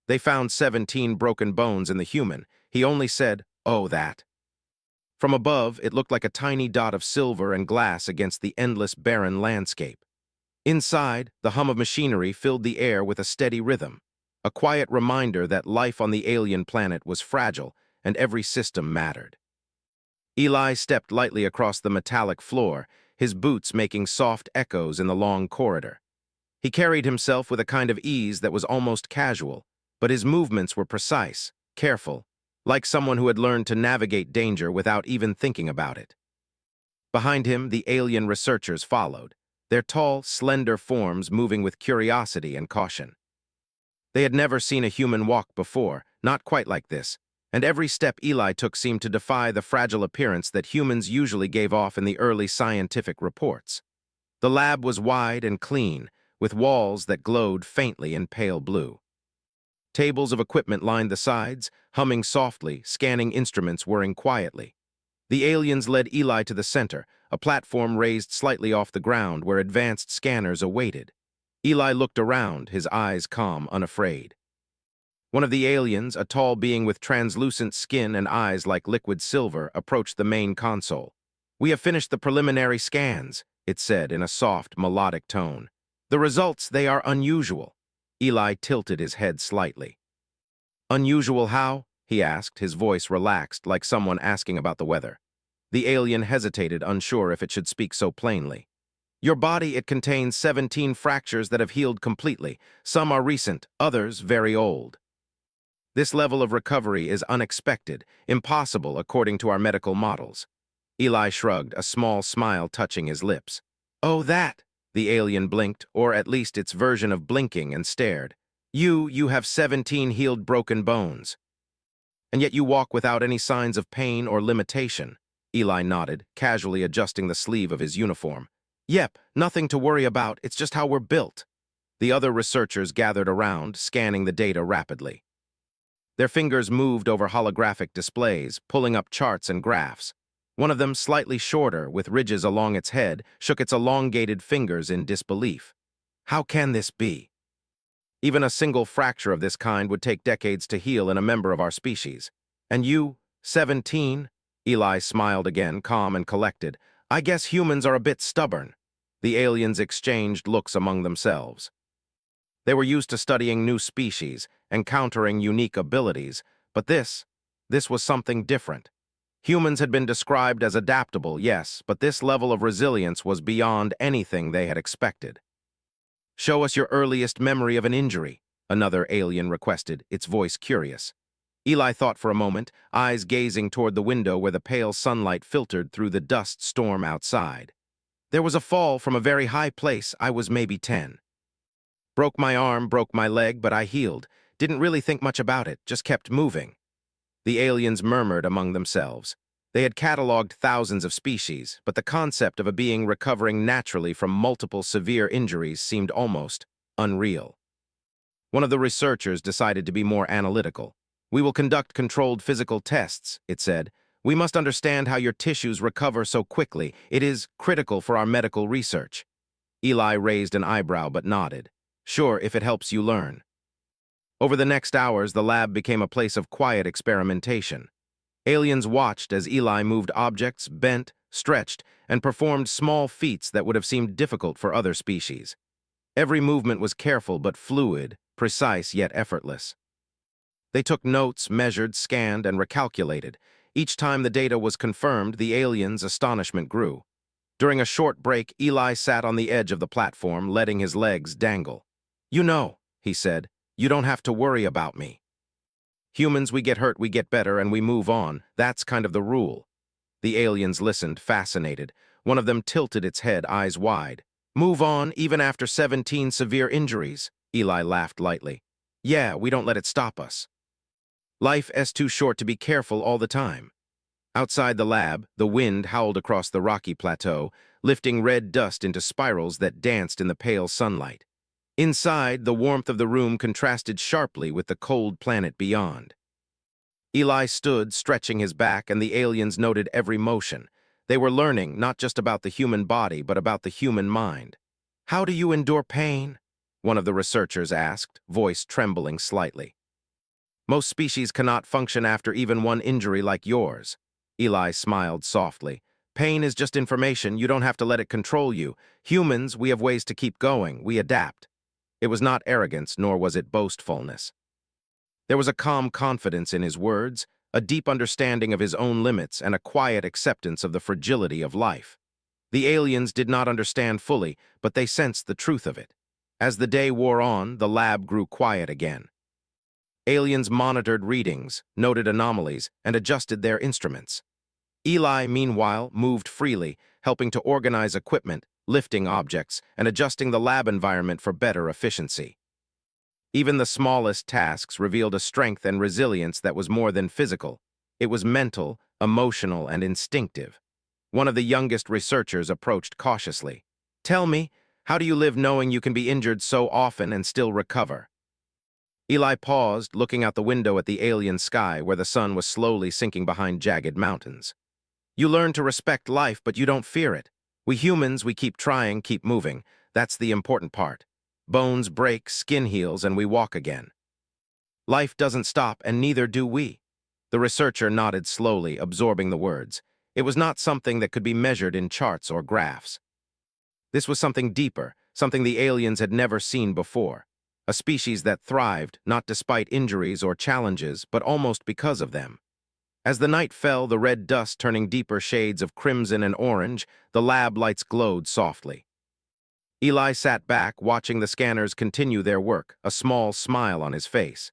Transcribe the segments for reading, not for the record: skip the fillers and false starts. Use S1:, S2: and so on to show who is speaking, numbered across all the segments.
S1: They found 17 broken bones in the human. He only said, "Oh, that." From above, it looked like a tiny dot of silver and glass against the endless barren landscape. Inside, the hum of machinery filled the air with a steady rhythm, a quiet reminder that life on the alien planet was fragile and every system mattered. Eli stepped lightly across the metallic floor, his boots making soft echoes in the long corridor. He carried himself with a kind of ease that was almost casual, but his movements were precise, careful, like someone who had learned to navigate danger without even thinking about it. Behind him, the alien researchers followed, their tall, slender forms moving with curiosity and caution. They had never seen a human walk before, not quite like this, and every step Eli took seemed to defy the fragile appearance that humans usually gave off in the early scientific reports. The lab was wide and clean, with walls that glowed faintly in pale blue. Tables of equipment lined the sides, humming softly, scanning instruments whirring quietly. The aliens led Eli to the center, a platform raised slightly off the ground where advanced scanners awaited. Eli looked around, his eyes calm, unafraid. One of the aliens, a tall being with translucent skin and eyes like liquid silver, approached the main console. "We have finished the preliminary scans," it said in a soft, melodic tone. "The results, they are unusual." Eli tilted his head slightly. "Unusual how?" he asked, his voice relaxed like someone asking about the weather. The alien hesitated, unsure if it should speak so plainly. "Your body, it contains 17 fractures that have healed completely. Some are recent, others very old. This level of recovery is unexpected, impossible according to our medical models." Eli shrugged, a small smile touching his lips. "Oh, that!" The alien blinked, or at least its version of blinking, and stared. You have 17 healed broken bones. And yet you walk without any signs of pain or limitation." Eli nodded, casually adjusting the sleeve of his uniform. "Yep, nothing to worry about, it's just how we're built." The other researchers gathered around, scanning the data rapidly. Their fingers moved over holographic displays, pulling up charts and graphs. One of them, slightly shorter, with ridges along its head, shook its elongated fingers in disbelief. "How can this be? Even a single fracture of this kind would take decades to heal in a member of our species. And you, 17?" Eli smiled again, calm and collected. "I guess humans are a bit stubborn." The aliens exchanged looks among themselves. They were used to studying new species, encountering unique abilities, but this was something different. Humans had been described as adaptable, yes, but this level of resilience was beyond anything they had expected. "Show us your earliest memory of an injury," another alien requested, its voice curious. Eli thought for a moment, eyes gazing toward the window where the pale sunlight filtered through the dust storm outside. "There was a fall from a very high place. I was maybe 10. Broke my arm, broke my leg, but I healed. Didn't really think much about it, just kept moving." The aliens murmured among themselves. They had cataloged thousands of species, but the concept of a being recovering naturally from multiple severe injuries seemed almost unreal. One of the researchers decided to be more analytical. "We will conduct controlled physical tests," it said. "We must understand how your tissues recover so quickly. It is critical for our medical research." Eli raised an eyebrow but nodded. "Sure, if it helps you learn." Over the next hours, the lab became a place of quiet experimentation. Aliens watched as Eli moved objects, bent, stretched, and performed small feats that would have seemed difficult for other species. Every movement was careful but fluid, precise yet effortless. They took notes, measured, scanned, and recalculated. Each time the data was confirmed, the aliens' astonishment grew. During a short break, Eli sat on the edge of the platform, letting his legs dangle. "You know," he said, "you don't have to worry about me. Humans, we get hurt, we get better, and we move on. That's kind of the rule." The aliens listened, fascinated. One of them tilted its head, eyes wide. "Move on, even after 17 severe injuries?" Eli laughed lightly. "Yeah, we don't let it stop us. Life is too short to be careful all the time." Outside the lab, the wind howled across the rocky plateau, lifting red dust into spirals that danced in the pale sunlight. Inside, the warmth of the room contrasted sharply with the cold planet beyond. Eli stood, stretching his back, and the aliens noted every motion. They were learning not just about the human body, but about the human mind. "How do you endure pain?" one of the researchers asked, voice trembling slightly. Most species cannot function after even one injury like yours. Eli smiled softly. Pain is just information, you don't have to let it control you. Humans, we have ways to keep going, we adapt. It was not arrogance, nor was it boastfulness. There was a calm confidence in his words, a deep understanding of his own limits, and a quiet acceptance of the fragility of life. The aliens did not understand fully, but they sensed the truth of it. As the day wore on, the lab grew quiet again. Aliens monitored readings, noted anomalies, and adjusted their instruments. Eli, meanwhile, moved freely, helping to organize equipment, lifting objects, and adjusting the lab environment for better efficiency. Even the smallest tasks revealed a strength and resilience that was more than physical. It was mental, emotional, and instinctive. One of the youngest researchers approached cautiously. "Tell me, how do you live knowing you can be injured so often and still recover?" Eli paused, looking out the window at the alien sky where the sun was slowly sinking behind jagged mountains. "You learn to respect life, but you don't fear it. We humans, we keep trying, keep moving. That's the important part. Bones break, skin heals, and we walk again. Life doesn't stop, and neither do we." The researcher nodded slowly, absorbing the words. It was not something that could be measured in charts or graphs. This was something deeper, something the aliens had never seen before. A species that thrived, not despite injuries or challenges, but almost because of them. As the night fell, the red dust turning deeper shades of crimson and orange, the lab lights glowed softly. Eli sat back, watching the scanners continue their work, a small smile on his face.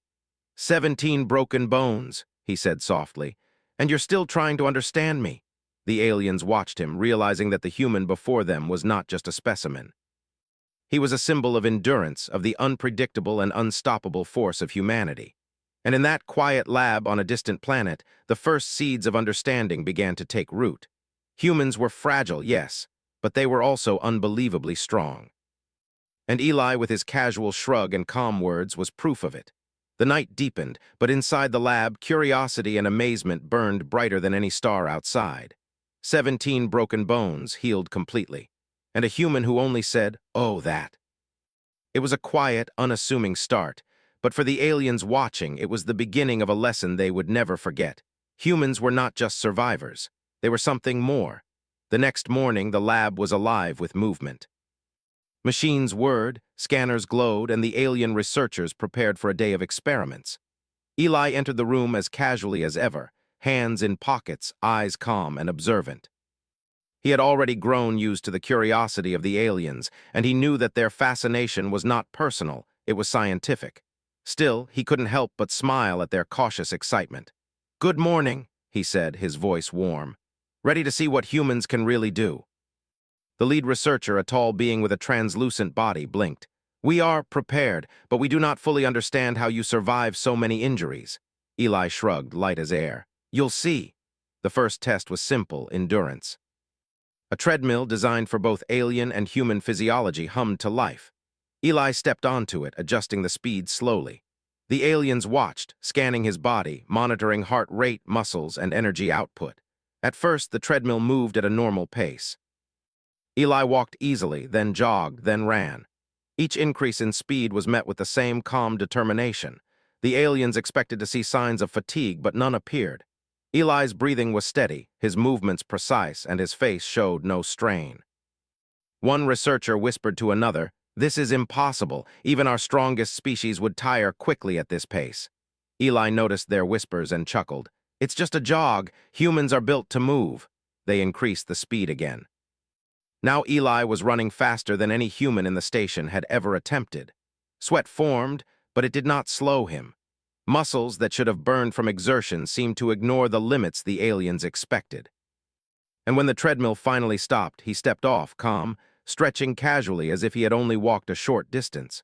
S1: 17 broken bones, he said softly. "And you're still trying to understand me." The aliens watched him, realizing that the human before them was not just a specimen. He was a symbol of endurance, of the unpredictable and unstoppable force of humanity. And in that quiet lab on a distant planet, the first seeds of understanding began to take root. Humans were fragile, yes, but they were also unbelievably strong. And Eli, with his casual shrug and calm words, was proof of it. The night deepened, but inside the lab, curiosity and amazement burned brighter than any star outside. 17 broken bones healed completely, and a human who only said, "Oh, that." It was a quiet, unassuming start, but for the aliens watching, it was the beginning of a lesson they would never forget. Humans were not just survivors. They were something more. The next morning, the lab was alive with movement. Machines whirred, scanners glowed, and the alien researchers prepared for a day of experiments. Eli entered the room as casually as ever, hands in pockets, eyes calm and observant. He had already grown used to the curiosity of the aliens, and he knew that their fascination was not personal, it was scientific. Still, he couldn't help but smile at their cautious excitement. "Good morning," he said, his voice warm. "Ready to see what humans can really do?" The lead researcher, a tall being with a translucent body, blinked. "We are prepared, but we do not fully understand how you survive so many injuries." Eli shrugged, light as air. "You'll see." The first test was simple, endurance. A treadmill designed for both alien and human physiology hummed to life. Eli stepped onto it, adjusting the speed slowly. The aliens watched, scanning his body, monitoring heart rate, muscles, and energy output. At first, the treadmill moved at a normal pace. Eli walked easily, then jogged, then ran. Each increase in speed was met with the same calm determination. The aliens expected to see signs of fatigue, but none appeared. Eli's breathing was steady, his movements precise, and his face showed no strain. One researcher whispered to another, "This is impossible. Even our strongest species would tire quickly at this pace." Eli noticed their whispers and chuckled. "It's just a jog. Humans are built to move." They increased the speed again. Now Eli was running faster than any human in the station had ever attempted. Sweat formed, but it did not slow him. Muscles that should have burned from exertion seemed to ignore the limits the aliens expected. And when the treadmill finally stopped, he stepped off, calm, stretching casually as if he had only walked a short distance.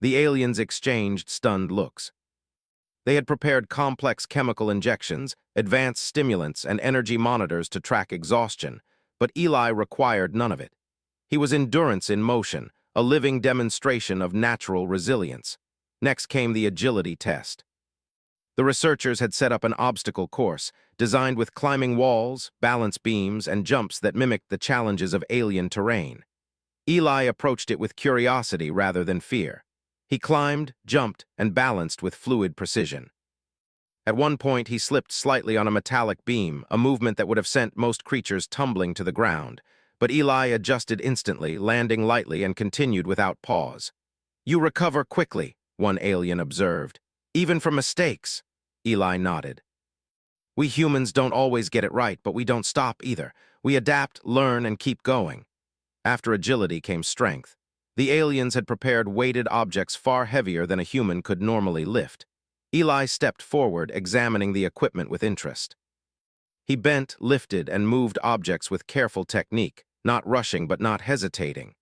S1: The aliens exchanged stunned looks. They had prepared complex chemical injections, advanced stimulants, and energy monitors to track exhaustion, but Eli required none of it. He was endurance in motion, a living demonstration of natural resilience. Next came the agility test. The researchers had set up an obstacle course, designed with climbing walls, balance beams, and jumps that mimicked the challenges of alien terrain. Eli approached it with curiosity rather than fear. He climbed, jumped, and balanced with fluid precision. At one point, he slipped slightly on a metallic beam, a movement that would have sent most creatures tumbling to the ground. But Eli adjusted instantly, landing lightly and continued without pause. "You recover quickly," one alien observed. "Even from mistakes." Eli nodded. "We humans don't always get it right, but we don't stop either. We adapt, learn, and keep going." After agility came strength. The aliens had prepared weighted objects far heavier than a human could normally lift. Eli stepped forward, examining the equipment with interest. He bent, lifted, and moved objects with careful technique, not rushing but not hesitating.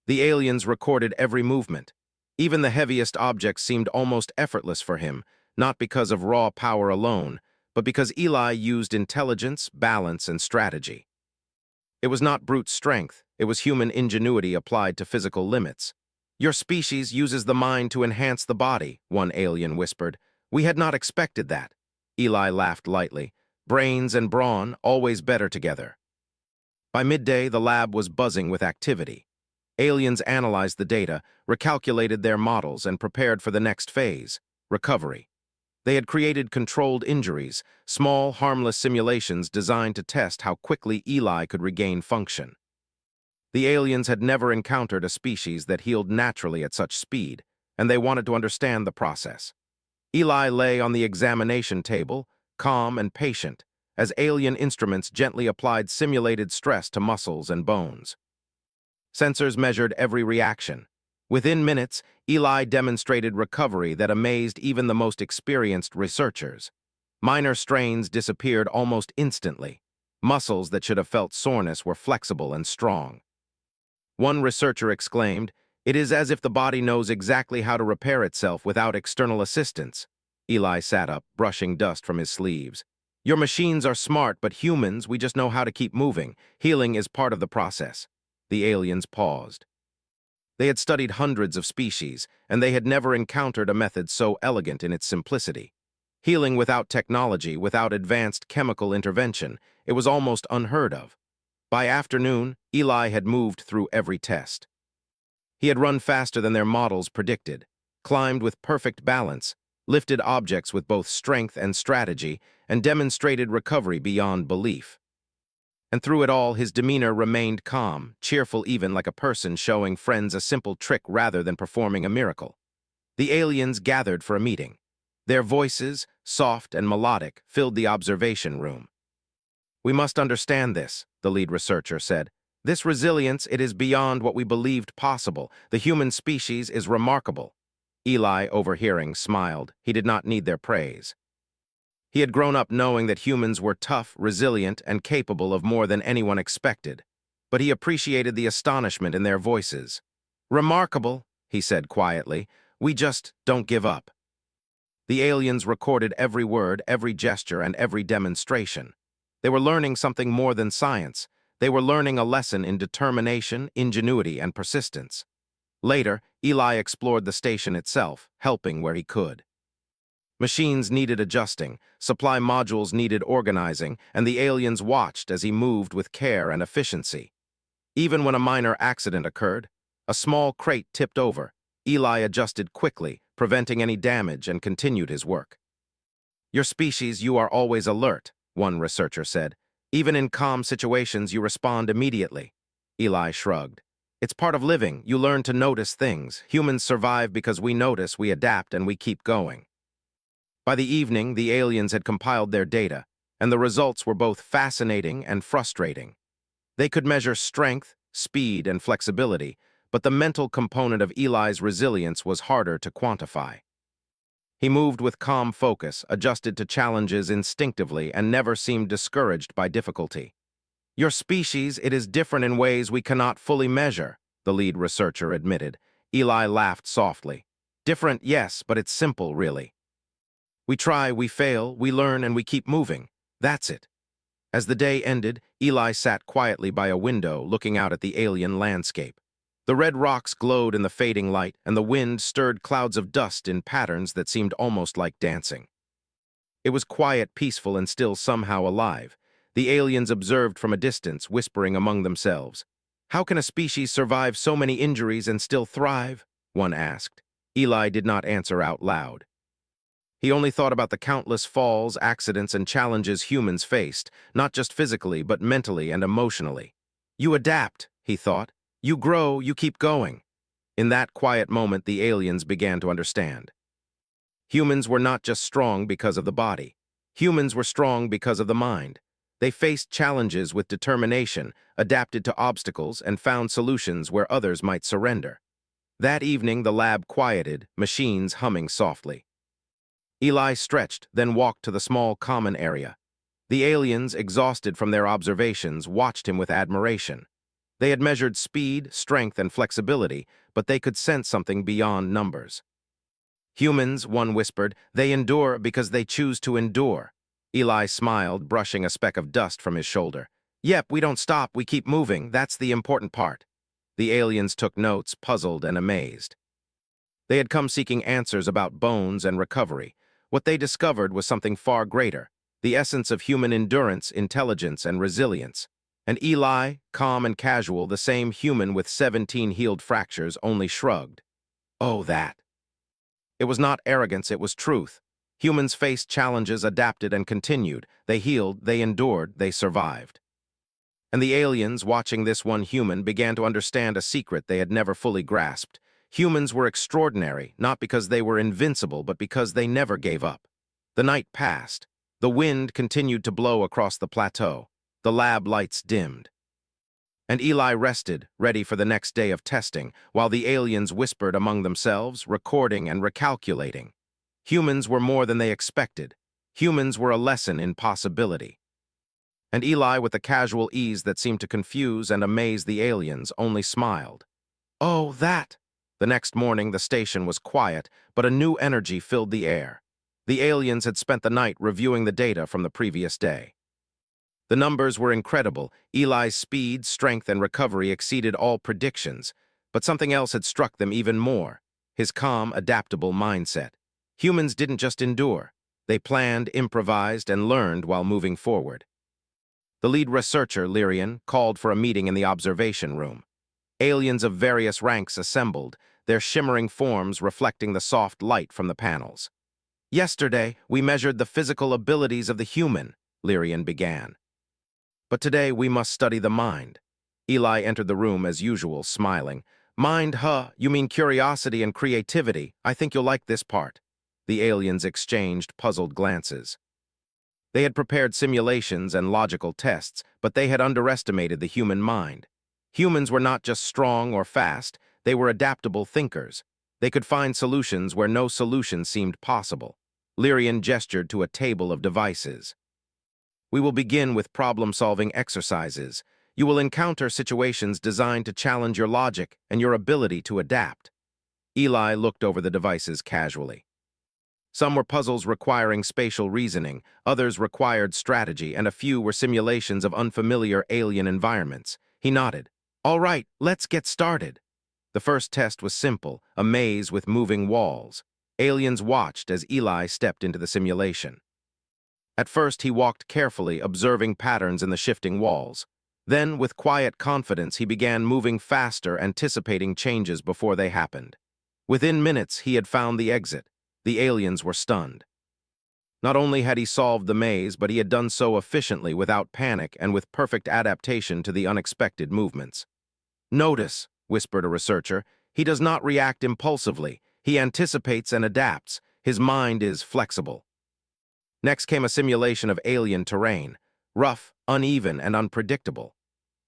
S1: The aliens recorded every movement. Even the heaviest objects seemed almost effortless for him, not because of raw power alone, but because Eli used intelligence, balance, and strategy. It was not brute strength, it was human ingenuity applied to physical limits. "Your species uses the mind to enhance the body," one alien whispered. "We had not expected that." Eli laughed lightly. "Brains and brawn, always better together." By midday, the lab was buzzing with activity. Aliens analyzed the data, recalculated their models, and prepared for the next phase, recovery. They had created controlled injuries, small, harmless simulations designed to test how quickly Eli could regain function. The aliens had never encountered a species that healed naturally at such speed, and they wanted to understand the process. Eli lay on the examination table, calm and patient, as alien instruments gently applied simulated stress to muscles and bones. Sensors measured every reaction. Within minutes, Eli demonstrated recovery that amazed even the most experienced researchers. Minor strains disappeared almost instantly. Muscles that should have felt soreness were flexible and strong. One researcher exclaimed, "It is as if the body knows exactly how to repair itself without external assistance." Eli sat up, brushing dust from his sleeves. "Your machines are smart, but humans, we just know how to keep moving. Healing is part of the process." The aliens paused. They had studied hundreds of species, and they had never encountered a method so elegant in its simplicity. Healing without technology, without advanced chemical intervention, it was almost unheard of. By afternoon, Eli had moved through every test. He had run faster than their models predicted, climbed with perfect balance, lifted objects with both strength and strategy, and demonstrated recovery beyond belief. And through it all, his demeanor remained calm, cheerful even like a person showing friends a simple trick rather than performing a miracle. The aliens gathered for a meeting. Their voices, soft and melodic, filled the observation room. "We must understand this," the lead researcher said. "This resilience, it is beyond what we believed possible. The human species is remarkable." Eli, overhearing, smiled. He did not need their praise. He had grown up knowing that humans were tough, resilient, and capable of more than anyone expected. But he appreciated the astonishment in their voices. "Remarkable," he said quietly. "We just don't give up." The aliens recorded every word, every gesture, and every demonstration. They were learning something more than science. They were learning a lesson in determination, ingenuity, and persistence. Later, Eli explored the station itself, helping where he could. Machines needed adjusting, supply modules needed organizing, and the aliens watched as he moved with care and efficiency. Even when a minor accident occurred, a small crate tipped over, Eli adjusted quickly, preventing any damage, and continued his work. "Your species, you are always alert," one researcher said. "Even in calm situations, you respond immediately." Eli shrugged. "It's part of living. You learn to notice things. Humans survive because we notice, we adapt, and we keep going." By the evening, the aliens had compiled their data, and the results were both fascinating and frustrating. They could measure strength, speed, and flexibility, but the mental component of Eli's resilience was harder to quantify. He moved with calm focus, adjusted to challenges instinctively, and never seemed discouraged by difficulty. "Your species, it is different in ways we cannot fully measure," the lead researcher admitted. Eli laughed softly. "Different, yes, but it's simple, really. We try, we fail, we learn, and we keep moving. That's it." As the day ended, Eli sat quietly by a window, looking out at the alien landscape. The red rocks glowed in the fading light, and the wind stirred clouds of dust in patterns that seemed almost like dancing. It was quiet, peaceful, and still somehow alive. The aliens observed from a distance, whispering among themselves. "How can a species survive so many injuries and still thrive?" one asked. Eli did not answer out loud. He only thought about the countless falls, accidents, and challenges humans faced, not just physically, but mentally and emotionally. You adapt, he thought. You grow, you keep going. In that quiet moment, the aliens began to understand. Humans were not just strong because of the body. Humans were strong because of the mind. They faced challenges with determination, adapted to obstacles, and found solutions where others might surrender. That evening, the lab quieted, machines humming softly. Eli stretched, then walked to the small common area. The aliens, exhausted from their observations, watched him with admiration. They had measured speed, strength, and flexibility, but they could sense something beyond numbers. Humans, one whispered, they endure because they choose to endure. Eli smiled, brushing a speck of dust from his shoulder. Yep, we don't stop, we keep moving, that's the important part. The aliens took notes, puzzled and amazed. They had come seeking answers about bones and recovery. What they discovered was something far greater, the essence of human endurance, intelligence, and resilience. And Eli, calm and casual, the same human with 17 healed fractures, only shrugged. Oh, that. It was not arrogance, it was truth. Humans faced challenges, adapted, and continued. They healed, they endured, they survived. And the aliens, watching this one human, began to understand a secret they had never fully grasped. Humans were extraordinary, not because they were invincible, but because they never gave up. The night passed. The wind continued to blow across the plateau. The lab lights dimmed. And Eli rested, ready for the next day of testing, while the aliens whispered among themselves, recording and recalculating. Humans were more than they expected. Humans were a lesson in possibility. And Eli, with a casual ease that seemed to confuse and amaze the aliens, only smiled. Oh, that! The next morning, the station was quiet, but a new energy filled the air. The aliens had spent the night reviewing the data from the previous day. The numbers were incredible. Eli's speed, strength, and recovery exceeded all predictions, but something else had struck them even more: his calm, adaptable mindset. Humans didn't just endure. They planned, improvised, and learned while moving forward. The lead researcher, Lyrian, called for a meeting in the observation room. Aliens of various ranks assembled, their shimmering forms reflecting the soft light from the panels. Yesterday, we measured the physical abilities of the human, Lyrian began. But today we must study the mind. Eli entered the room as usual, smiling. Mind, huh? You mean curiosity and creativity. I think you'll like this part. The aliens exchanged puzzled glances. They had prepared simulations and logical tests, but they had underestimated the human mind. Humans were not just strong or fast, they were adaptable thinkers. They could find solutions where no solution seemed possible. Lyrian gestured to a table of devices. We will begin with problem-solving exercises. You will encounter situations designed to challenge your logic and your ability to adapt. Eli looked over the devices casually. Some were puzzles requiring spatial reasoning, others required strategy, and a few were simulations of unfamiliar alien environments. He nodded. All right, let's get started. The first test was simple, a maze with moving walls. Aliens watched as Eli stepped into the simulation. At first, he walked carefully, observing patterns in the shifting walls. Then, with quiet confidence, he began moving faster, anticipating changes before they happened. Within minutes, he had found the exit. The aliens were stunned. Not only had he solved the maze, but he had done so efficiently, without panic, and with perfect adaptation to the unexpected movements. Notice, whispered a researcher, he does not react impulsively. He anticipates and adapts. His mind is flexible. Next came a simulation of alien terrain, rough, uneven, and unpredictable.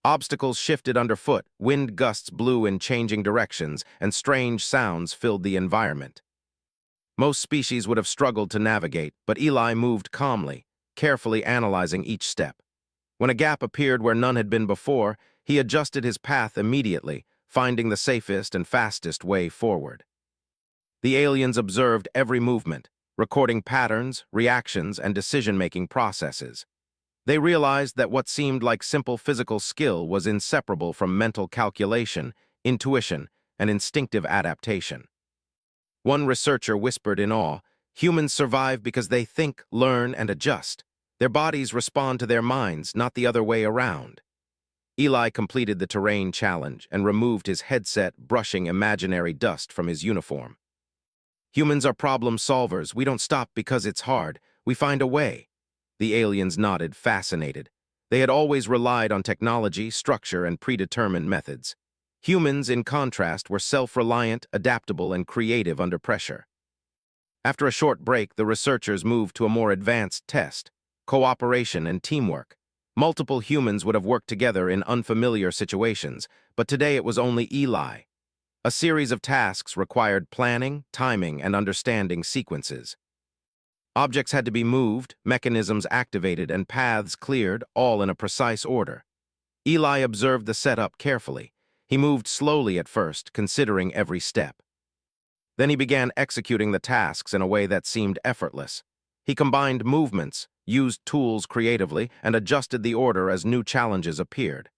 S1: Obstacles shifted underfoot, wind gusts blew in changing directions, and strange sounds filled the environment. Most species would have struggled to navigate, but Eli moved calmly, carefully analyzing each step. When a gap appeared where none had been before, he adjusted his path immediately, finding the safest and fastest way forward. The aliens observed every movement, recording patterns, reactions, and decision-making processes. They realized that what seemed like simple physical skill was inseparable from mental calculation, intuition, and instinctive adaptation. One researcher whispered in awe, humans survive because they think, learn, and adjust. Their bodies respond to their minds, not the other way around. Eli completed the terrain challenge and removed his headset, brushing imaginary dust from his uniform. Humans are problem solvers. We don't stop because it's hard. We find a way. The aliens nodded, fascinated. They had always relied on technology, structure, and predetermined methods. Humans, in contrast, were self-reliant, adaptable, and creative under pressure. After a short break, the researchers moved to a more advanced test: cooperation and teamwork. Multiple humans would have worked together in unfamiliar situations, but today it was only Eli. A series of tasks required planning, timing, and understanding sequences. Objects had to be moved, mechanisms activated, and paths cleared, all in a precise order. Eli observed the setup carefully. He moved slowly at first, considering every step. Then he began executing the tasks in a way that seemed effortless. He combined movements, used tools creatively, and adjusted the order as new challenges appeared.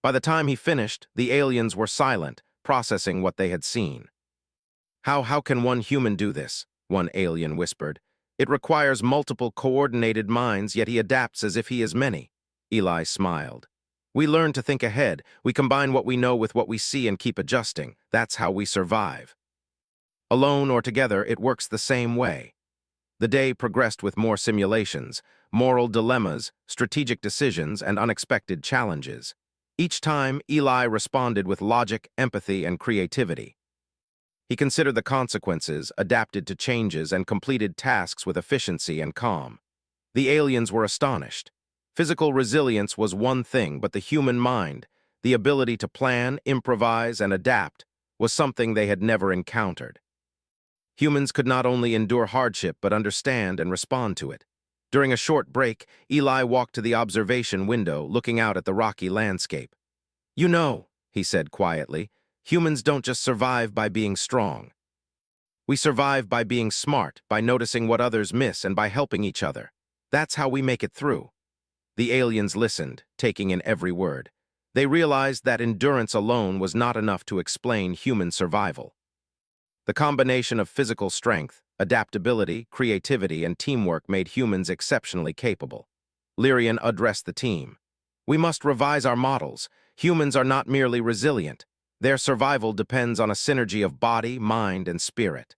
S1: By the time he finished, the aliens were silent, processing what they had seen. How can one human do this?" one alien whispered. "It requires multiple coordinated minds, yet he adapts as if he is many." Eli smiled. "We learn to think ahead. We combine what we know with what we see and keep adjusting. That's how we survive." Alone or together, it works the same way. The day progressed with more simulations, moral dilemmas, strategic decisions, and unexpected challenges. Each time, Eli responded with logic, empathy, and creativity. He considered the consequences, adapted to changes, and completed tasks with efficiency and calm. The aliens were astonished. Physical resilience was one thing, but the human mind, the ability to plan, improvise, and adapt, was something they had never encountered. Humans could not only endure hardship but understand and respond to it. During a short break, Eli walked to the observation window, looking out at the rocky landscape. "You know," he said quietly, "humans don't just survive by being strong. We survive by being smart, by noticing what others miss, and by helping each other. That's how we make it through." The aliens listened, taking in every word. They realized that endurance alone was not enough to explain human survival. The combination of physical strength, adaptability, creativity, and teamwork made humans exceptionally capable. Lyrian addressed the team. "We must revise our models. Humans are not merely resilient. Their survival depends on a synergy of body, mind, and spirit.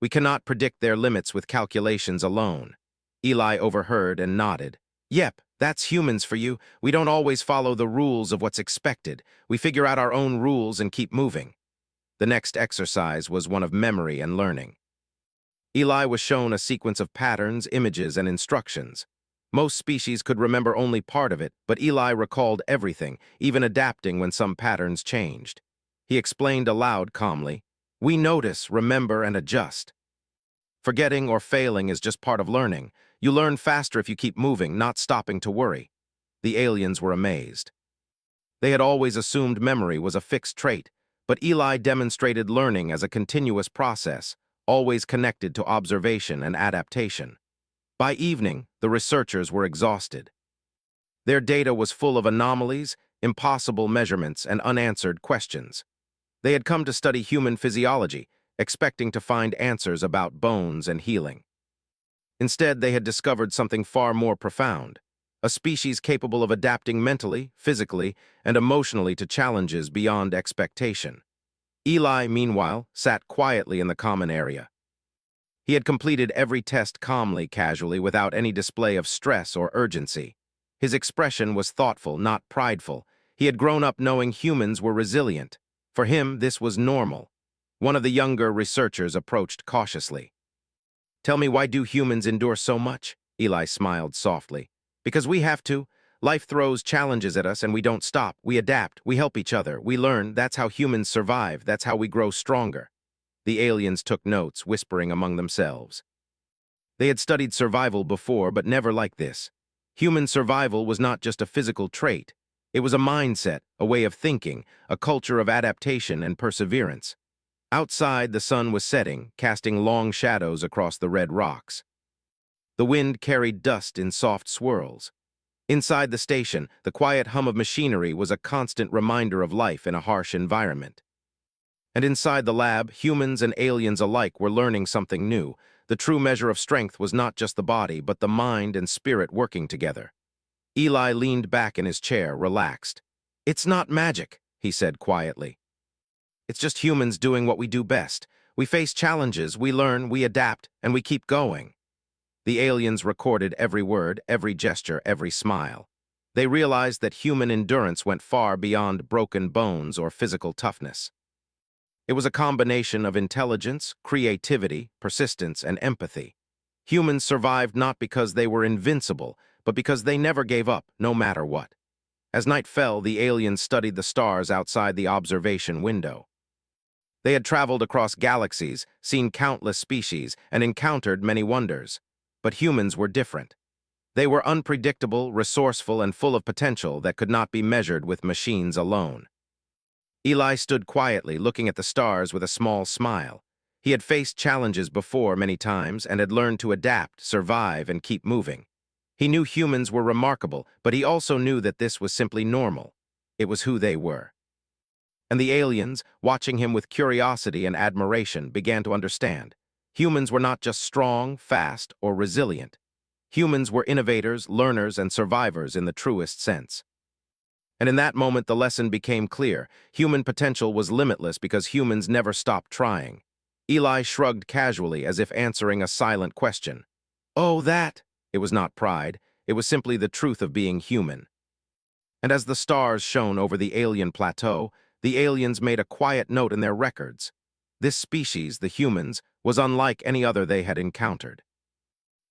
S1: We cannot predict their limits with calculations alone." Eli overheard and nodded. "Yep, that's humans for you. We don't always follow the rules of what's expected. We figure out our own rules and keep moving." The next exercise was one of memory and learning. Eli was shown a sequence of patterns, images, and instructions. Most species could remember only part of it, but Eli recalled everything, even adapting when some patterns changed. He explained aloud calmly, "We notice, remember, and adjust. Forgetting or failing is just part of learning. You learn faster if you keep moving, not stopping to worry." The aliens were amazed. They had always assumed memory was a fixed trait, but Eli demonstrated learning as a continuous process, always connected to observation and adaptation. By evening, the researchers were exhausted. Their data was full of anomalies, impossible measurements, and unanswered questions. They had come to study human physiology, expecting to find answers about bones and healing. Instead, they had discovered something far more profound: a species capable of adapting mentally, physically, and emotionally to challenges beyond expectation. Eli, meanwhile, sat quietly in the common area. He had completed every test calmly, casually, without any display of stress or urgency. His expression was thoughtful, not prideful. He had grown up knowing humans were resilient. For him, this was normal. One of the younger researchers approached cautiously. "Tell me, why do humans endure so much?" Eli smiled softly. "Because we have to. Life throws challenges at us and we don't stop. We adapt, we help each other, we learn. That's how humans survive. That's how we grow stronger." The aliens took notes, whispering among themselves. They had studied survival before, but never like this. Human survival was not just a physical trait. It was a mindset, a way of thinking, a culture of adaptation and perseverance. Outside, the sun was setting, casting long shadows across the red rocks. The wind carried dust in soft swirls. Inside the station, the quiet hum of machinery was a constant reminder of life in a harsh environment. And inside the lab, humans and aliens alike were learning something new. The true measure of strength was not just the body, but the mind and spirit working together. Eli leaned back in his chair, relaxed. "It's not magic," he said quietly. "It's just humans doing what we do best. We face challenges, we learn, we adapt, and we keep going. The aliens recorded every word, every gesture, every smile. They realized that human endurance went far beyond broken bones or physical toughness. It was a combination of intelligence, creativity, persistence, and empathy. Humans survived not because they were invincible, but because they never gave up, no matter what. As night fell, the aliens studied the stars outside the observation window. They had traveled across galaxies, seen countless species, and encountered many wonders. But humans were different. They were unpredictable, resourceful, and full of potential that could not be measured with machines alone. Eli stood quietly, looking at the stars with a small smile. He had faced challenges before many times and had learned to adapt, survive, and keep moving. He knew humans were remarkable, but he also knew that this was simply normal. It was who they were. And the aliens, watching him with curiosity and admiration, began to understand. Humans were not just strong, fast, or resilient. Humans were innovators, learners, and survivors in the truest sense. And in that moment, the lesson became clear. Human potential was limitless because humans never stopped trying. Eli shrugged casually as if answering a silent question. Oh, that! It was not pride. It was simply the truth of being human. And as the stars shone over the alien plateau, the aliens made a quiet note in their records. This species, the humans, was unlike any other they had encountered.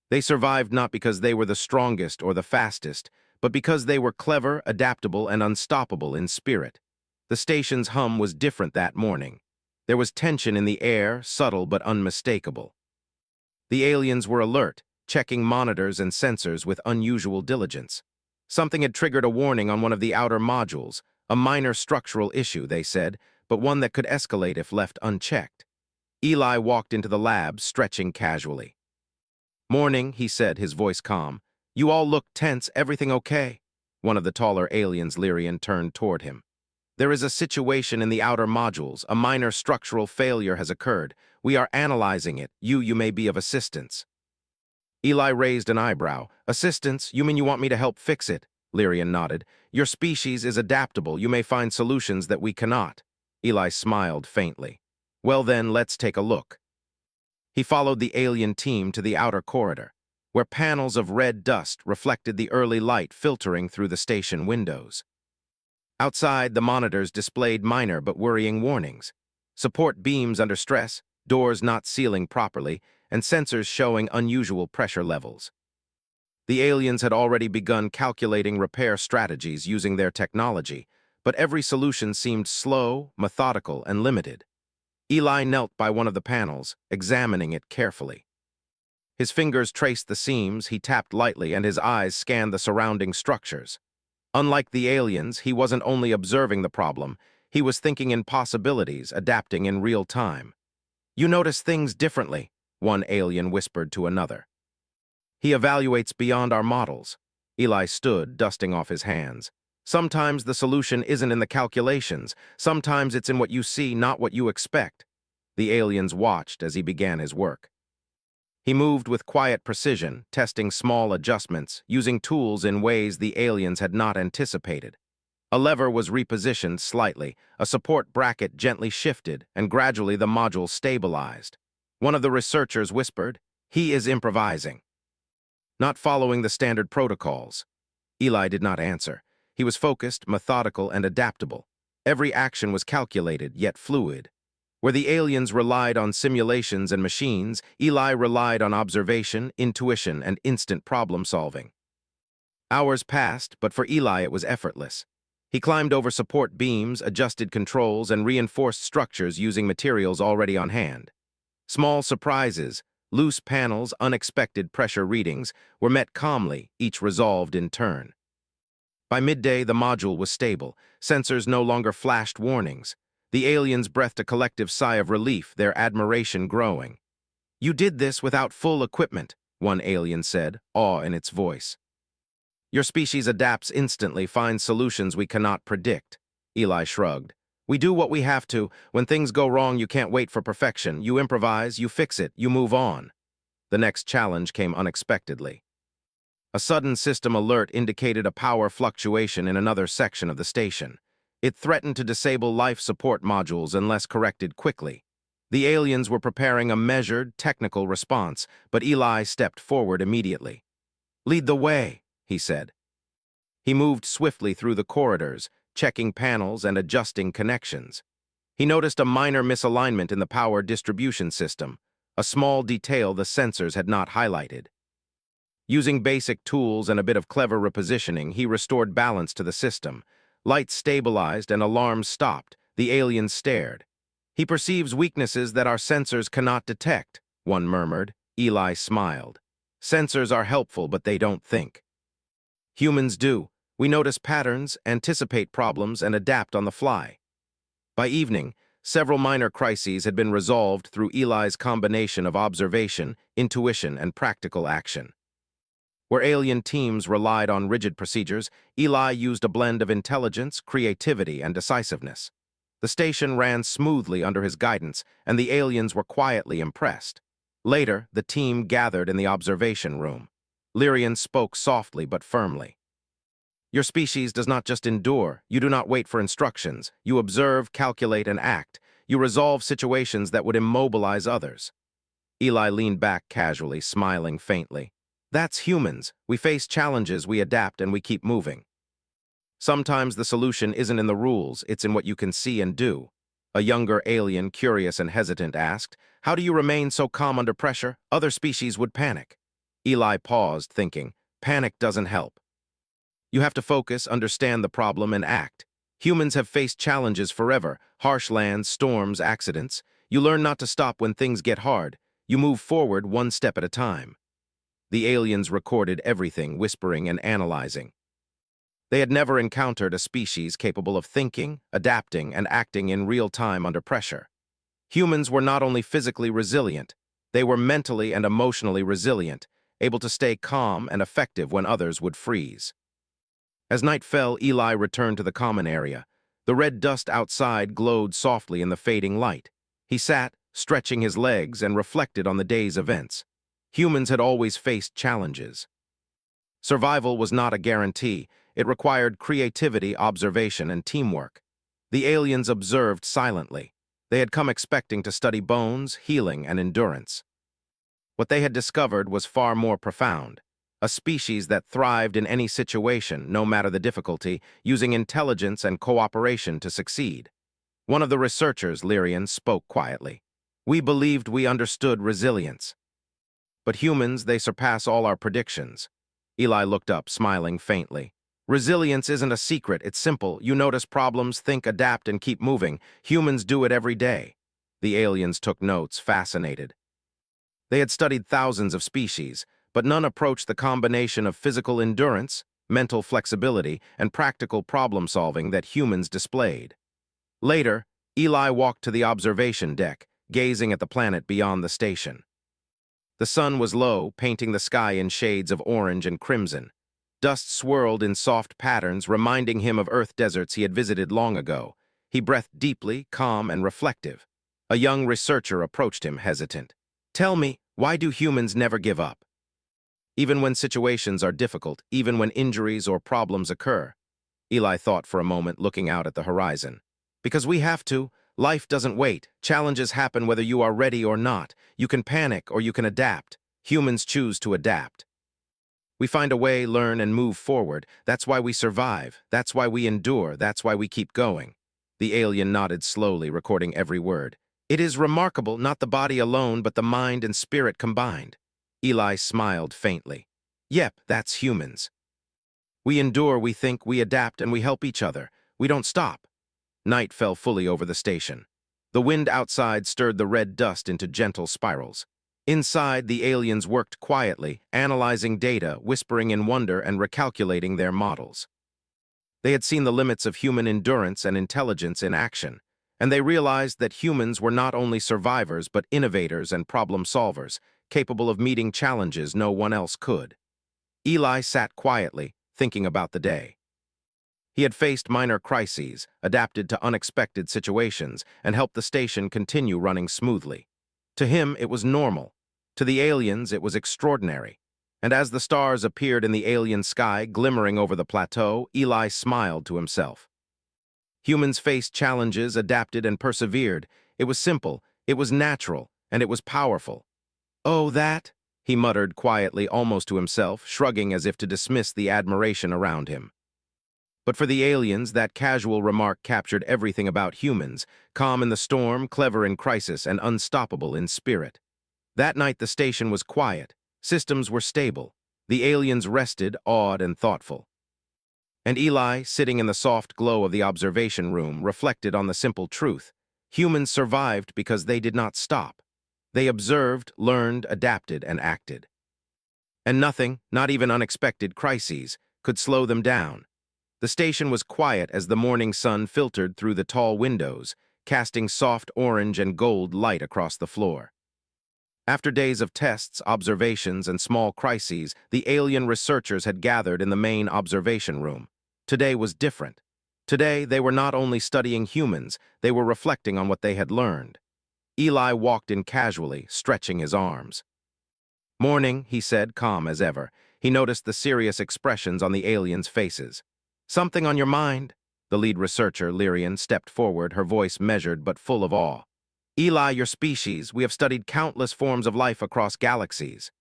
S1: They survived not because they were the strongest or the fastest, but because they were clever, adaptable, and unstoppable in spirit. The station's hum was different that morning. There was tension in the air, subtle but unmistakable. The aliens were alert, checking monitors and sensors with unusual diligence. Something had triggered a warning on one of the outer modules, a minor structural issue, they said, but one that could escalate if left unchecked. Eli walked into the lab, stretching casually. Morning, he said, his voice calm. You all look tense, everything okay? One of the taller aliens, Lyrian, turned toward him. There is a situation in the outer modules. A minor structural failure has occurred. We are analyzing it. You may be of assistance. Eli raised an eyebrow. Assistance? You mean you want me to help fix it? Lyrian nodded. Your species is adaptable. You may find solutions that we cannot. Eli smiled faintly. Well then, let's take a look. He followed the alien team to the outer corridor, where panels of red dust reflected the early light filtering through the station windows. Outside, the monitors displayed minor but worrying warnings. Support beams under stress, doors not sealing properly, and sensors showing unusual pressure levels. The aliens had already begun calculating repair strategies using their technology, but every solution seemed slow, methodical, and limited. Eli knelt by one of the panels, examining it carefully. His fingers traced the seams, he tapped lightly, and his eyes scanned the surrounding structures. Unlike the aliens, he wasn't only observing the problem, he was thinking in possibilities, adapting in real time. You notice things differently, one alien whispered to another. He evaluates beyond our models. Eli stood, dusting off his hands. Sometimes the solution isn't in the calculations. Sometimes it's in what you see, not what you expect. The aliens watched as he began his work. He moved with quiet precision, testing small adjustments, using tools in ways the aliens had not anticipated. A lever was repositioned slightly, a support bracket gently shifted, and gradually the module stabilized. One of the researchers whispered, "He is improvising." Not following the standard protocols. Eli did not answer. He was focused, methodical, and adaptable. Every action was calculated, yet fluid. Where the aliens relied on simulations and machines, Eli relied on observation, intuition, and instant problem-solving. Hours passed, but for Eli it was effortless. He climbed over support beams, adjusted controls, and reinforced structures using materials already on hand. Small surprises, loose panels, unexpected pressure readings, were met calmly, each resolved in turn. By midday, the module was stable. Sensors no longer flashed warnings. The aliens breathed a collective sigh of relief, their admiration growing. You did this without full equipment, one alien said, awe in its voice. Your species adapts instantly, finds solutions we cannot predict. Eli shrugged. We do what we have to. When things go wrong, you can't wait for perfection. You improvise, you fix it, you move on. The next challenge came unexpectedly. A sudden system alert indicated a power fluctuation in another section of the station. It threatened to disable life support modules unless corrected quickly. The aliens were preparing a measured, technical response, but Eli stepped forward immediately. "Lead the way," he said. He moved swiftly through the corridors, checking panels and adjusting connections. He noticed a minor misalignment in the power distribution system, a small detail the sensors had not highlighted. Using basic tools and a bit of clever repositioning, he restored balance to the system. Lights stabilized and alarms stopped. The alien stared. "He perceives weaknesses that our sensors cannot detect," one murmured. Eli smiled. "Sensors are helpful, but they don't think. Humans do. We notice patterns, anticipate problems, and adapt on the fly." By evening, several minor crises had been resolved through Eli's combination of observation, intuition, and practical action. Where alien teams relied on rigid procedures, Eli used a blend of intelligence, creativity, and decisiveness. The station ran smoothly under his guidance, and the aliens were quietly impressed. Later, the team gathered in the observation room. Lyrian spoke softly but firmly. "Your species does not just endure. You do not wait for instructions. You observe, calculate, and act. You resolve situations that would immobilize others." Eli leaned back casually, smiling faintly. "That's humans. We face challenges, we adapt, and we keep moving. Sometimes the solution isn't in the rules, it's in what you can see and do." A younger alien, curious and hesitant, asked, "How do you remain so calm under pressure? Other species would panic." Eli paused, thinking, "Panic doesn't help. You have to focus, understand the problem, and act. Humans have faced challenges forever, harsh lands, storms, accidents. You learn not to stop when things get hard. You move forward one step at a time." The aliens recorded everything, whispering and analyzing. They had never encountered a species capable of thinking, adapting, and acting in real time under pressure. Humans were not only physically resilient, they were mentally and emotionally resilient, able to stay calm and effective when others would freeze. As night fell, Eli returned to the common area. The red dust outside glowed softly in the fading light. He sat, stretching his legs, and reflected on the day's events. Humans had always faced challenges. Survival was not a guarantee. It required creativity, observation, and teamwork. The aliens observed silently. They had come expecting to study bones, healing, and endurance. What they had discovered was far more profound. A species that thrived in any situation, no matter the difficulty, using intelligence and cooperation to succeed. One of the researchers, Lyrian, spoke quietly. "We believed we understood resilience. But humans, they surpass all our predictions." Eli looked up, smiling faintly. "Resilience isn't a secret, it's simple. You notice problems, think, adapt, and keep moving. Humans do it every day." The aliens took notes, fascinated. They had studied thousands of species, but none approached the combination of physical endurance, mental flexibility, and practical problem-solving that humans displayed. Later, Eli walked to the observation deck, gazing at the planet beyond the station. The sun was low, painting the sky in shades of orange and crimson. Dust swirled in soft patterns, reminding him of Earth deserts he had visited long ago. He breathed deeply, calm, and reflective. A young researcher approached him, hesitant. "Tell me, why do humans never give up? Even when situations are difficult, even when injuries or problems occur." Eli thought for a moment, looking out at the horizon. "Because we have to. Life doesn't wait. Challenges happen whether you are ready or not. You can panic or you can adapt. Humans choose to adapt. We find a way, learn, and move forward. That's why we survive. That's why we endure. That's why we keep going." The alien nodded slowly, recording every word. "It is remarkable, not the body alone, but the mind and spirit combined." Eli smiled faintly. "Yep, that's humans. We endure, we think, we adapt, and we help each other. We don't stop." Night fell fully over the station. The wind outside stirred the red dust into gentle spirals. Inside, the aliens worked quietly, analyzing data, whispering in wonder, and recalculating their models. They had seen the limits of human endurance and intelligence in action, and they realized that humans were not only survivors but innovators and problem solvers, capable of meeting challenges no one else could. Eli sat quietly, thinking about the day. He had faced minor crises, adapted to unexpected situations, and helped the station continue running smoothly. To him, it was normal. To the aliens, it was extraordinary. And as the stars appeared in the alien sky, glimmering over the plateau, Eli smiled to himself. Humans faced challenges, adapted, and persevered. It was simple. It was natural, and it was powerful. "Oh, that?" he muttered quietly, almost to himself, shrugging as if to dismiss the admiration around him. But for the aliens, that casual remark captured everything about humans, calm in the storm, clever in crisis, and unstoppable in spirit. That night the station was quiet, systems were stable, the aliens rested, awed and thoughtful. And Eli, sitting in the soft glow of the observation room, reflected on the simple truth. Humans survived because they did not stop. They observed, learned, adapted, and acted. And nothing, not even unexpected crises, could slow them down. The station was quiet as the morning sun filtered through the tall windows, casting soft orange and gold light across the floor. After days of tests, observations, and small crises, the alien researchers had gathered in the main observation room. Today was different. Today, they were not only studying humans, they were reflecting on what they had learned. Eli walked in casually, stretching his arms. "Morning," he said, calm as ever. He noticed the serious expressions on the aliens' faces. "Something on your mind?" The lead researcher, Lyrian, stepped forward, her voice measured but full of awe. "Eli, your species, we have studied countless forms of life across galaxies.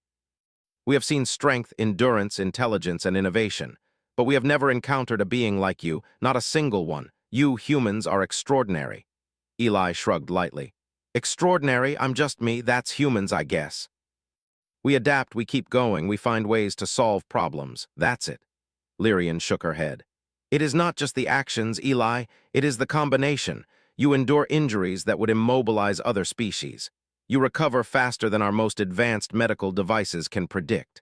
S1: We have seen strength, endurance, intelligence, and innovation. But we have never encountered a being like you, not a single one. You humans are extraordinary." Eli shrugged lightly. "Extraordinary? I'm just me, that's humans, I guess. We adapt, we keep going, we find ways to solve problems. That's it." Lyrian shook her head. "It is not just the actions, Eli, it is the combination. You endure injuries that would immobilize other species. You recover faster than our most advanced medical devices can predict.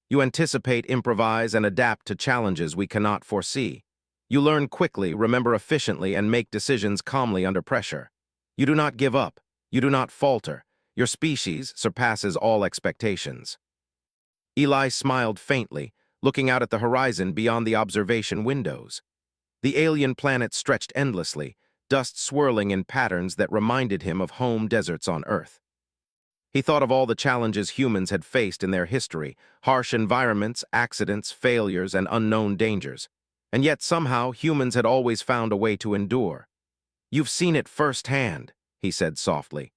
S1: You anticipate, improvise, and adapt to challenges we cannot foresee. You learn quickly, remember efficiently, and make decisions calmly under pressure. You do not give up. You do not falter. Your species surpasses all expectations." Eli smiled faintly, looking out at the horizon beyond the observation windows. The alien planet stretched endlessly, dust swirling in patterns that reminded him of home deserts on Earth. He thought of all the challenges humans had faced in their history, harsh environments, accidents, failures, and unknown dangers. And yet somehow humans had always found a way to endure. "You've seen it firsthand," he said softly.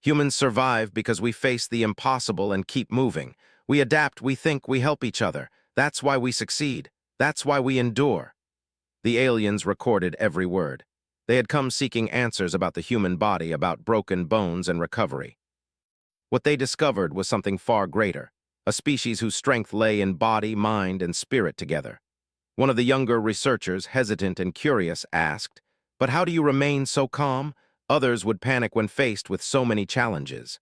S1: "Humans survive because we face the impossible and keep moving. We adapt, we think, we help each other. That's why we succeed. That's why we endure." The aliens recorded every word. They had come seeking answers about the human body, about broken bones and recovery. What they discovered was something far greater, a species whose strength lay in body, mind, and spirit together. One of the younger researchers, hesitant and curious, asked, "But how do you remain so calm? Others would panic when faced with so many challenges."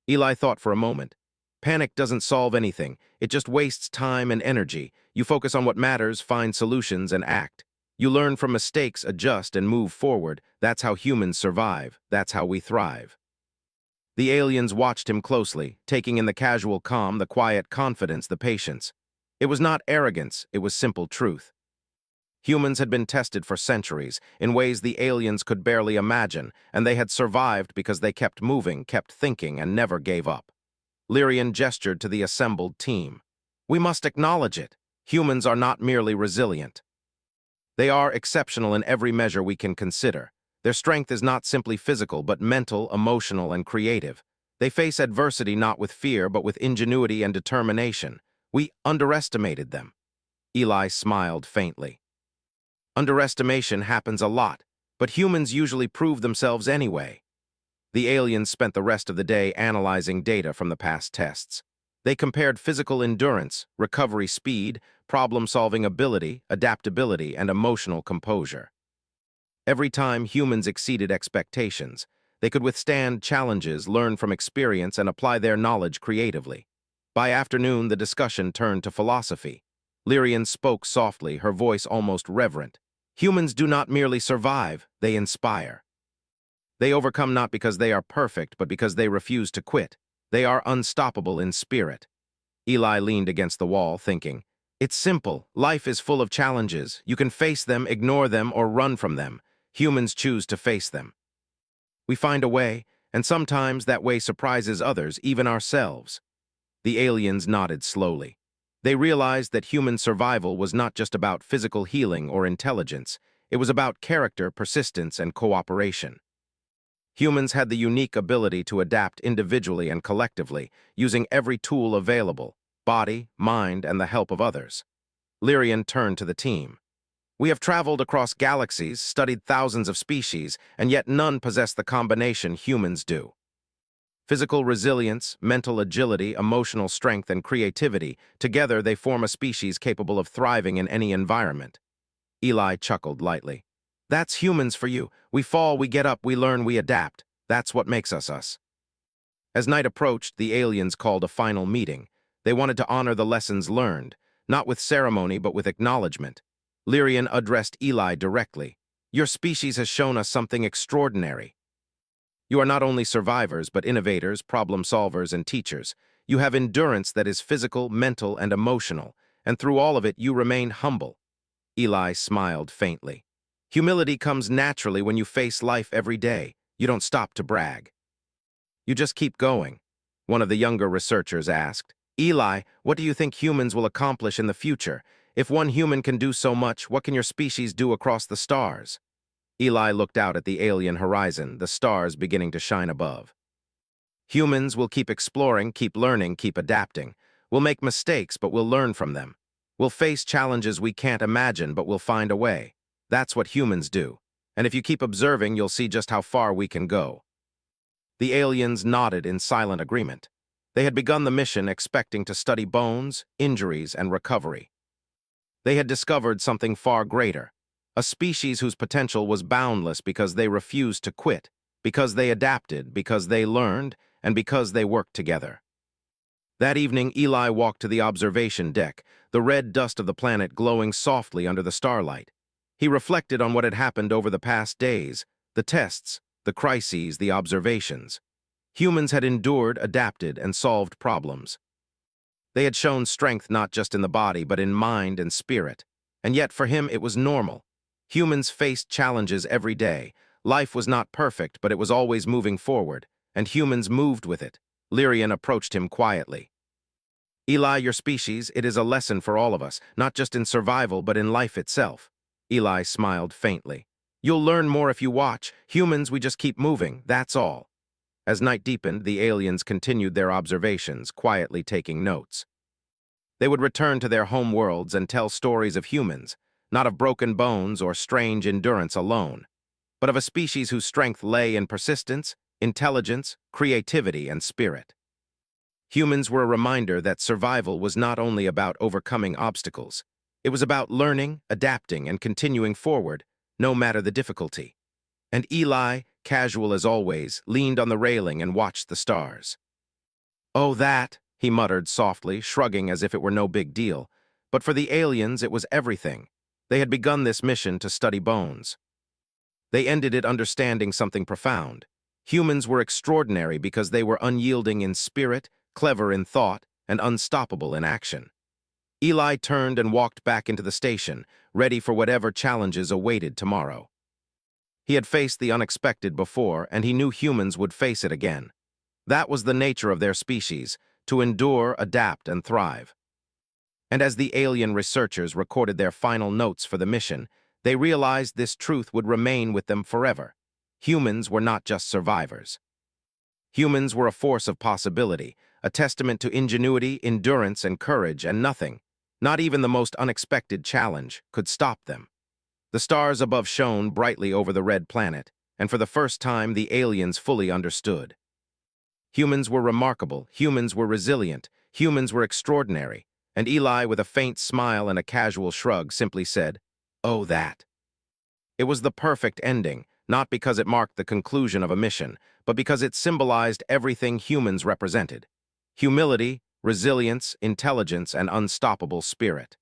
S1: Eli thought for a moment. "Panic doesn't solve anything. It just wastes time and energy. You focus on what matters, find solutions, and act. You learn from mistakes, adjust, and move forward. That's how humans survive. That's how we thrive." The aliens watched him closely, taking in the casual calm, the quiet confidence, the patience. It was not arrogance, it was simple truth. Humans had been tested for centuries, in ways the aliens could barely imagine, and they had survived because they kept moving, kept thinking, and never gave up. Lyrian gestured to the assembled team. "We must acknowledge it. Humans are not merely resilient. They are exceptional in every measure we can consider. Their strength is not simply physical, but mental, emotional, and creative. They face adversity not with fear, but with ingenuity and determination. We underestimated them." Eli smiled faintly. "Underestimation happens a lot, but humans usually prove themselves anyway." The aliens spent the rest of the day analyzing data from the past tests. They compared physical endurance, recovery speed, problem-solving ability, adaptability, and emotional composure. Every time humans exceeded expectations, they could withstand challenges, learn from experience, and apply their knowledge creatively. By afternoon, the discussion turned to philosophy. Lyrian spoke softly, her voice almost reverent. "Humans do not merely survive, they inspire. They overcome not because they are perfect, but because they refuse to quit. They are unstoppable in spirit." Eli leaned against the wall, thinking, "It's simple. Life is full of challenges. You can face them, ignore them, or run from them. Humans choose to face them. We find a way, and sometimes that way surprises others, even ourselves." The aliens nodded slowly. They realized that human survival was not just about physical healing or intelligence. It was about character, persistence, and cooperation. Humans had the unique ability to adapt individually and collectively, using every tool available, body, mind, and the help of others. Lyrian turned to the team. We have traveled across galaxies, studied thousands of species, and yet none possess the combination humans do. Physical resilience, mental agility, emotional strength, and creativity, together they form a species capable of thriving in any environment. Eli chuckled lightly. That's humans for you. We fall, we get up, we learn, we adapt. That's what makes us us. As night approached, the aliens called a final meeting. They wanted to honor the lessons learned, not with ceremony but with acknowledgement. Lyrian addressed Eli directly. Your species has shown us something extraordinary. You are not only survivors, but innovators, problem solvers, and teachers. You have endurance that is physical, mental, and emotional, and through all of it you remain humble. Eli smiled faintly. Humility comes naturally when you face life every day. You don't stop to brag. You just keep going. One of the younger researchers asked, Eli, what do you think humans will accomplish in the future? If one human can do so much, what can your species do across the stars? Eli looked out at the alien horizon, the stars beginning to shine above. Humans will keep exploring, keep learning, keep adapting. We'll make mistakes, but we'll learn from them. We'll face challenges we can't imagine, but we'll find a way. That's what humans do. And if you keep observing, you'll see just how far we can go. The aliens nodded in silent agreement. They had begun the mission expecting to study bones, injuries, and recovery. They had discovered something far greater, a species whose potential was boundless because they refused to quit, because they adapted, because they learned, and because they worked together. That evening, Eli walked to the observation deck, the red dust of the planet glowing softly under the starlight. He reflected on what had happened over the past days, the tests, the crises, the observations. Humans had endured, adapted, and solved problems. They had shown strength not just in the body, but in mind and spirit. And yet, for him, it was normal. Humans faced challenges every day. Life was not perfect, but it was always moving forward, and humans moved with it. Lyrian approached him quietly. Eli, your species, it is a lesson for all of us, not just in survival, but in life itself. Eli smiled faintly. You'll learn more if you watch. Humans, we just keep moving, that's all. As night deepened, the aliens continued their observations, quietly taking notes. They would return to their home worlds and tell stories of humans, not of broken bones or strange endurance alone, but of a species whose strength lay in persistence, intelligence, creativity, and spirit. Humans were a reminder that survival was not only about overcoming obstacles. It was about learning, adapting, and continuing forward, no matter the difficulty. And Eli, casual as always, leaned on the railing and watched the stars. Oh, that, he muttered softly, shrugging as if it were no big deal. But for the aliens, it was everything. They had begun this mission to study bones. They ended it understanding something profound. Humans were extraordinary because they were unyielding in spirit, clever in thought, and unstoppable in action. Eli turned and walked back into the station, ready for whatever challenges awaited tomorrow. He had faced the unexpected before, and he knew humans would face it again. That was the nature of their species, to endure, adapt, and thrive. And as the alien researchers recorded their final notes for the mission, they realized this truth would remain with them forever. Humans were not just survivors. Humans were a force of possibility, a testament to ingenuity, endurance, and courage, and nothing, not even the most unexpected challenge, could stop them. The stars above shone brightly over the red planet, and for the first time the aliens fully understood. Humans were remarkable, humans were resilient, humans were extraordinary, and Eli, with a faint smile and a casual shrug, simply said, "Oh, that." It was the perfect ending, not because it marked the conclusion of a mission, but because it symbolized everything humans represented: humility, resilience, intelligence, and unstoppable spirit.